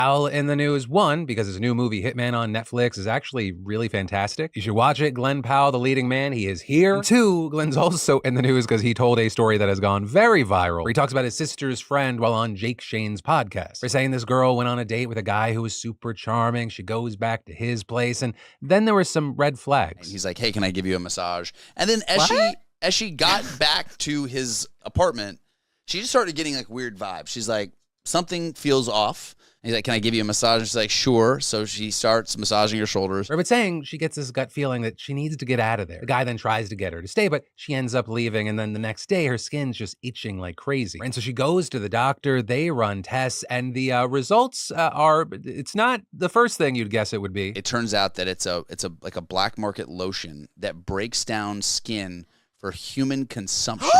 Powell in the news. One, because his new movie Hitman on Netflix is actually really fantastic. You should watch it. Glenn Powell, the leading man, he is here. And two, Glenn's also in the news because he told a story that has gone very viral, where he talks about his sister's friend while on Jake Shane's podcast. They're saying this girl went on a date with a guy who was super charming. She goes back to his place, and then there were some red flags. And he's like, hey, can I give you a massage? And then as she got back to his apartment, she just started getting like weird vibes. She's like, something feels off. And he's like, can I give you a massage? And she's like, sure. So she starts massaging her shoulders. But saying she gets this gut feeling that she needs to get out of there. The guy then tries to get her to stay, but she ends up leaving. And then the next day, her skin's just itching like crazy. And so she goes to the doctor, they run tests, and the results it's not the first thing you'd guess it would be. It turns out that it's like a black market lotion that breaks down skin for human consumption.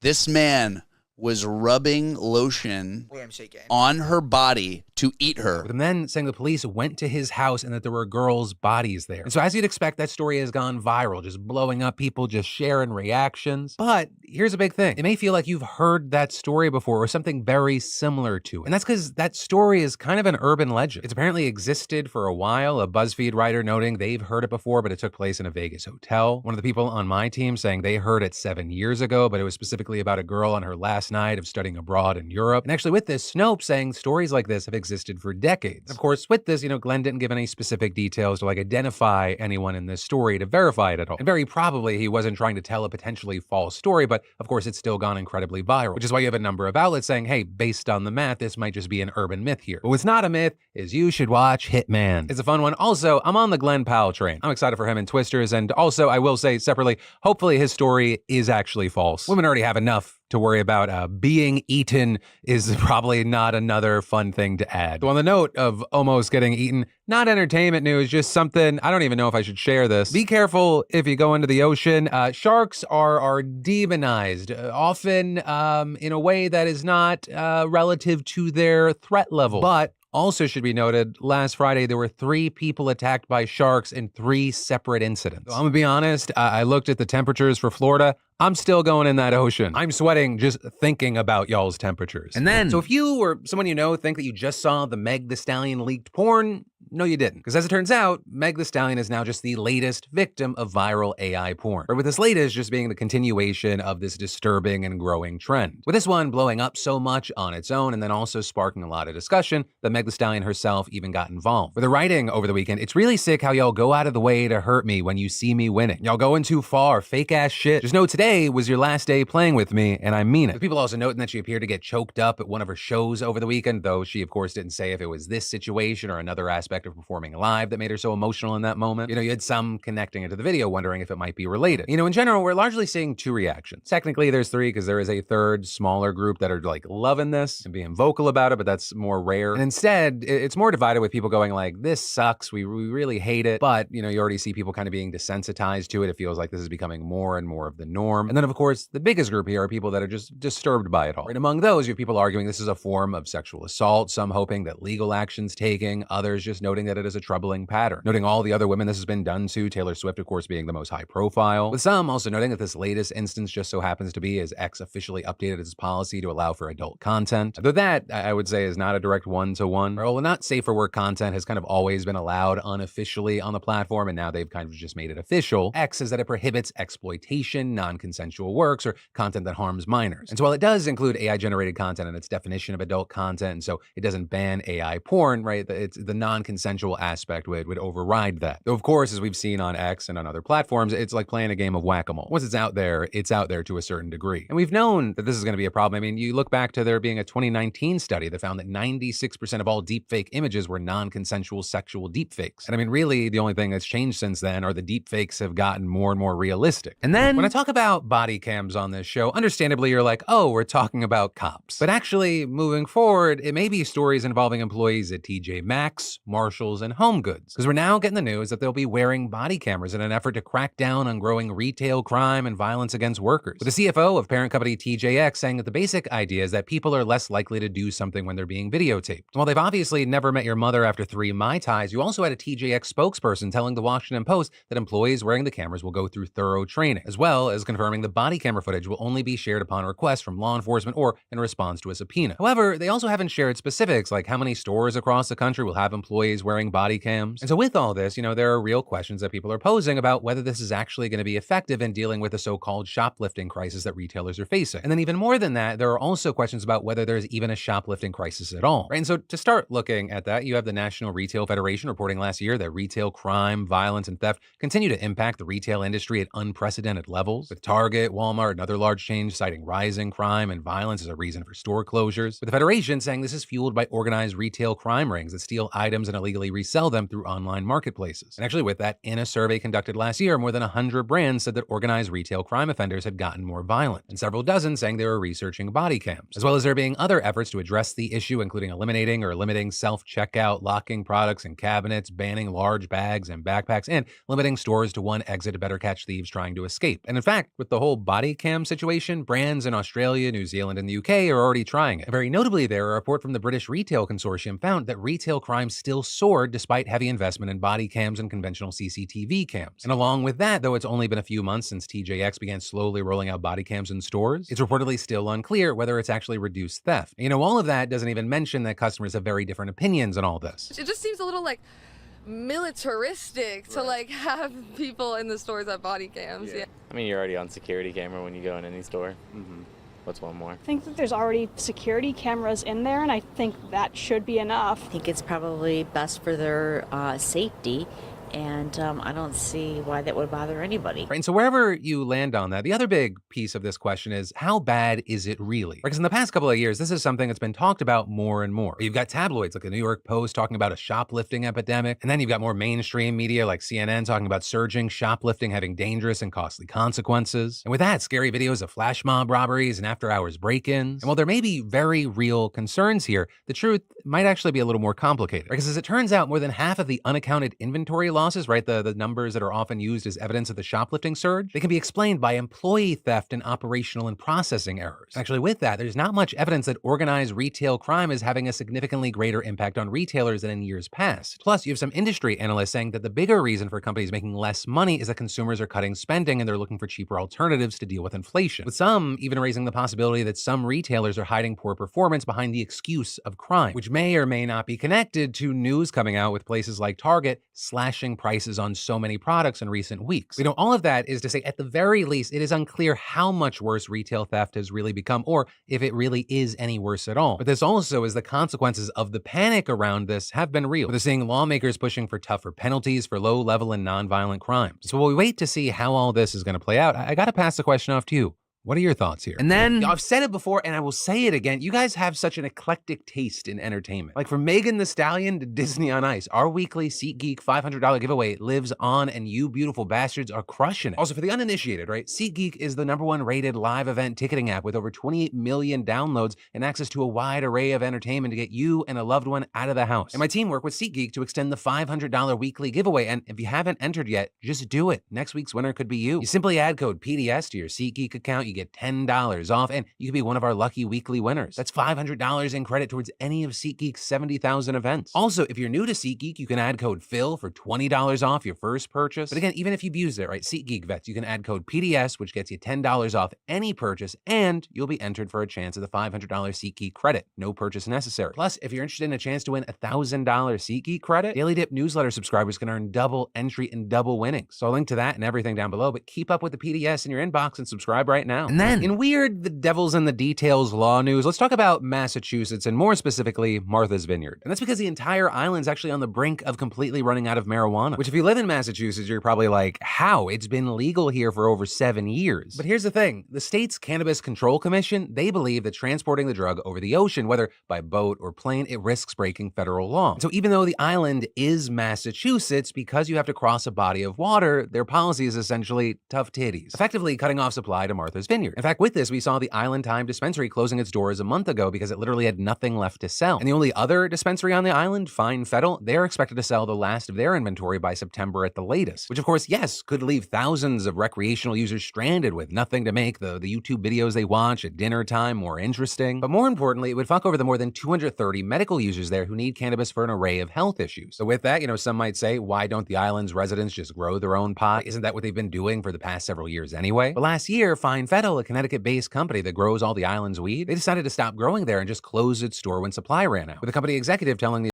This man was rubbing lotion on her body to eat her. And then saying the police went to his house and that there were girls' bodies there. And so as you'd expect, that story has gone viral, just blowing up, people just sharing reactions. But here's a big thing. It may feel like you've heard that story before or something very similar to it. And that's because that story is kind of an urban legend. It's apparently existed for a while. A BuzzFeed writer noting they've heard it before, but it took place in a Vegas hotel. One of the people on my team saying they heard it 7 years ago, but it was specifically about a girl on her last night of studying abroad in Europe. And actually with this, Snopes saying stories like this have existed for decades. Of course, with this, Glenn didn't give any specific details to identify anyone in this story to verify it at all. And very probably he wasn't trying to tell a potentially false story, but of course it's still gone incredibly viral, which is why you have a number of outlets saying, hey, based on the math, this might just be an urban myth here. But what's not a myth is you should watch Hitman. It's a fun one. Also, I'm on the Glenn Powell train. I'm excited for him in Twisters, and also I will say separately, hopefully his story is actually false. Women already have enough to worry about. Being eaten is probably not another fun thing to add. So on the note of almost getting eaten, not entertainment news, just something, I don't even know if I should share this. Be careful if you go into the ocean. Sharks are demonized, often in a way that is not relative to their threat level. But also should be noted, last Friday, there were 3 people attacked by sharks in 3 separate incidents. So I'm gonna be honest, I looked at the temperatures for Florida. I'm still going in that ocean. I'm sweating just thinking about y'all's temperatures. And then, so if you or someone you know think that you just saw the Meg Thee Stallion leaked porn, no, you didn't. Because as it turns out, Meg Thee Stallion is now just the latest victim of viral AI porn. Or with this latest just being the continuation of this disturbing and growing trend. With this one blowing up so much on its own and then also sparking a lot of discussion that Meg Thee Stallion herself even got involved. With the writing over the weekend, it's really sick how y'all go out of the way to hurt me when you see me winning. Y'all going too far, fake ass shit. Just know today was your last day playing with me, and I mean it. With people also noting that she appeared to get choked up at one of her shows over the weekend, though she of course didn't say if it was this situation or another aspect of performing live that made her so emotional in that moment. You had some connecting it to the video, wondering if it might be related. In general, we're largely seeing 2 reactions. Technically, there's 3 because there is a third, smaller group that are loving this and being vocal about it, but that's more rare. And instead, it's more divided with people going this sucks, we really hate it, but you already see people kind of being desensitized to it. It feels like this is becoming more and more of the norm. And then of course, the biggest group here are people that are just disturbed by it all. And among those, you have people arguing this is a form of sexual assault, some hoping that legal action's taking, others just noting that it is a troubling pattern, noting all the other women this has been done to, Taylor Swift, of course, being the most high profile, with some also noting that this latest instance just so happens to be as X officially updated its policy to allow for adult content. Though that, I would say, is not a direct one-to-one. Or not safe for work content has kind of always been allowed unofficially on the platform, and now they've kind of just made it official. X is that it prohibits exploitation, non-consensual works, or content that harms minors. And so while it does include AI-generated content in its definition of adult content, and so it doesn't ban AI porn, right? It's the non-consensual aspect would override that. Though of course, as we've seen on X and on other platforms, it's like playing a game of whack-a-mole. Once it's out there to a certain degree. And we've known that this is going to be a problem. I mean, you look back to there being a 2019 study that found that 96% of all deepfake images were non-consensual sexual deepfakes. And I mean, really, the only thing that's changed since then are the deepfakes have gotten more and more realistic. And then when I talk about body cams on this show, understandably, you're like, oh, we're talking about cops. But actually, moving forward, it may be stories involving employees at TJ Maxx, Marshall, commercials, and home goods. Because we're now getting the news that they'll be wearing body cameras in an effort to crack down on growing retail crime and violence against workers. With the CFO of parent company TJX saying that the basic idea is that people are less likely to do something when they're being videotaped. While they've obviously never met your mother after 3 Mai Tais, you also had a TJX spokesperson telling the Washington Post that employees wearing the cameras will go through thorough training, as well as confirming the body camera footage will only be shared upon request from law enforcement or in response to a subpoena. However, they also haven't shared specifics like how many stores across the country will have employees wearing body cams. And so with all this, there are real questions that people are posing about whether this is actually going to be effective in dealing with the so-called shoplifting crisis that retailers are facing. And then even more than that, there are also questions about whether there's even a shoplifting crisis at all. Right? And so to start looking at that, you have the National Retail Federation reporting last year that retail crime, violence, and theft continue to impact the retail industry at unprecedented levels, with Target, Walmart, and other large chains citing rising crime and violence as a reason for store closures, with the Federation saying this is fueled by organized retail crime rings that steal items and illegally resell them through online marketplaces. And actually with that, in a survey conducted last year, more than 100 brands said that organized retail crime offenders had gotten more violent, and several dozen saying they were researching body cams, as well as there being other efforts to address the issue, including eliminating or limiting self-checkout, locking products in cabinets, banning large bags and backpacks, and limiting stores to one exit to better catch thieves trying to escape. And in fact, with the whole body cam situation, brands in Australia, New Zealand, and the UK are already trying it. Very notably there, a report from the British Retail Consortium found that retail crime still soared despite heavy investment in body cams and conventional CCTV cams. And along with that, though it's only been a few months since TJX began slowly rolling out body cams in stores, it's reportedly still unclear whether it's actually reduced theft. All of that doesn't even mention that customers have very different opinions on all this. It just seems a little militaristic to have people in the stores have body cams. Yeah. I mean, you're already on security camera when you go in any store. What's one more? I think that there's already security cameras in there, and I think that should be enough. I think it's probably best for their safety, and I don't see why that would bother anybody. Right, and so wherever you land on that, the other big piece of this question is, how bad is it really? Because in the past couple of years, this is something that's been talked about more and more. You've got tabloids like the New York Post talking about a shoplifting epidemic, and then you've got more mainstream media like CNN talking about surging shoplifting having dangerous and costly consequences. And with that, scary videos of flash mob robberies and after-hours break-ins. And while there may be very real concerns here, the truth might actually be a little more complicated. Because as it turns out, more than half of the unaccounted inventory losses, right, the numbers that are often used as evidence of the shoplifting surge, they can be explained by employee theft and operational and processing errors. Actually, with that, there's not much evidence that organized retail crime is having a significantly greater impact on retailers than in years past. Plus, you have some industry analysts saying that the bigger reason for companies making less money is that consumers are cutting spending and they're looking for cheaper alternatives to deal with inflation. With some even raising the possibility that some retailers are hiding poor performance behind the excuse of crime, which may or may not be connected to news coming out with places like Target slashing prices on so many products in recent weeks. All of that is to say, at the very least, it is unclear how much worse retail theft has really become, or if it really is any worse at all. But this also is the consequences of the panic around this have been real. We're seeing lawmakers pushing for tougher penalties for low-level and non-violent crimes. So while we wait to see how all this is going to play out, I got to pass the question off to you. What are your thoughts here? And then, I've said it before and I will say it again, you guys have such an eclectic taste in entertainment. Like from Megan Thee Stallion to Disney on Ice, our weekly SeatGeek $500 giveaway lives on and you beautiful bastards are crushing it. Also for the uninitiated, right, SeatGeek is the #1 rated live event ticketing app with over 28 million downloads and access to a wide array of entertainment to get you and a loved one out of the house. And my team work with SeatGeek to extend the $500 weekly giveaway, and if you haven't entered yet, just do it. Next week's winner could be you. You simply add code PDS to your SeatGeek account, you get $10 off, and you could be one of our lucky weekly winners. That's $500 in credit towards any of SeatGeek's 70,000 events. Also, if you're new to SeatGeek, you can add code PHIL for $20 off your first purchase. But again, even if you've used it, right, SeatGeek vets, you can add code PDS, which gets you $10 off any purchase, and you'll be entered for a chance at the $500 SeatGeek credit. No purchase necessary. Plus, if you're interested in a chance to win a $1,000 SeatGeek credit, Daily Dip newsletter subscribers can earn double entry and double winnings. So I'll link to that and everything down below, but keep up with the PDS in your inbox and subscribe right now. And then, in weird, the devil's in the details law news, let's talk about Massachusetts and more specifically Martha's Vineyard. And that's because the entire island's actually on the brink of completely running out of marijuana, which if you live in Massachusetts, you're probably like, how? It's been legal here for over 7 years. But here's the thing, the state's Cannabis Control Commission, they believe that transporting the drug over the ocean, whether by boat or plane, it risks breaking federal law. So even though the island is Massachusetts, because you have to cross a body of water, their policy is essentially tough titties, effectively cutting off supply to Martha's Vineyard. In fact, with this, we saw the Island Time dispensary closing its doors a month ago because it literally had nothing left to sell. And the only other dispensary on the island, Fine Fettle, they're expected to sell the last of their inventory by September at the latest, which of course, yes, could leave thousands of recreational users stranded with nothing to make the YouTube videos they watch at dinner time more interesting. But more importantly, it would fuck over the more than 230 medical users there who need cannabis for an array of health issues. So with that, some might say, why don't the island's residents just grow their own pot? Isn't that what they've been doing for the past several years anyway? But last year, Fine Fettle, a Connecticut-based company that grows all the island's weed, they decided to stop growing there and just close its store when supply ran out, with the company executive telling the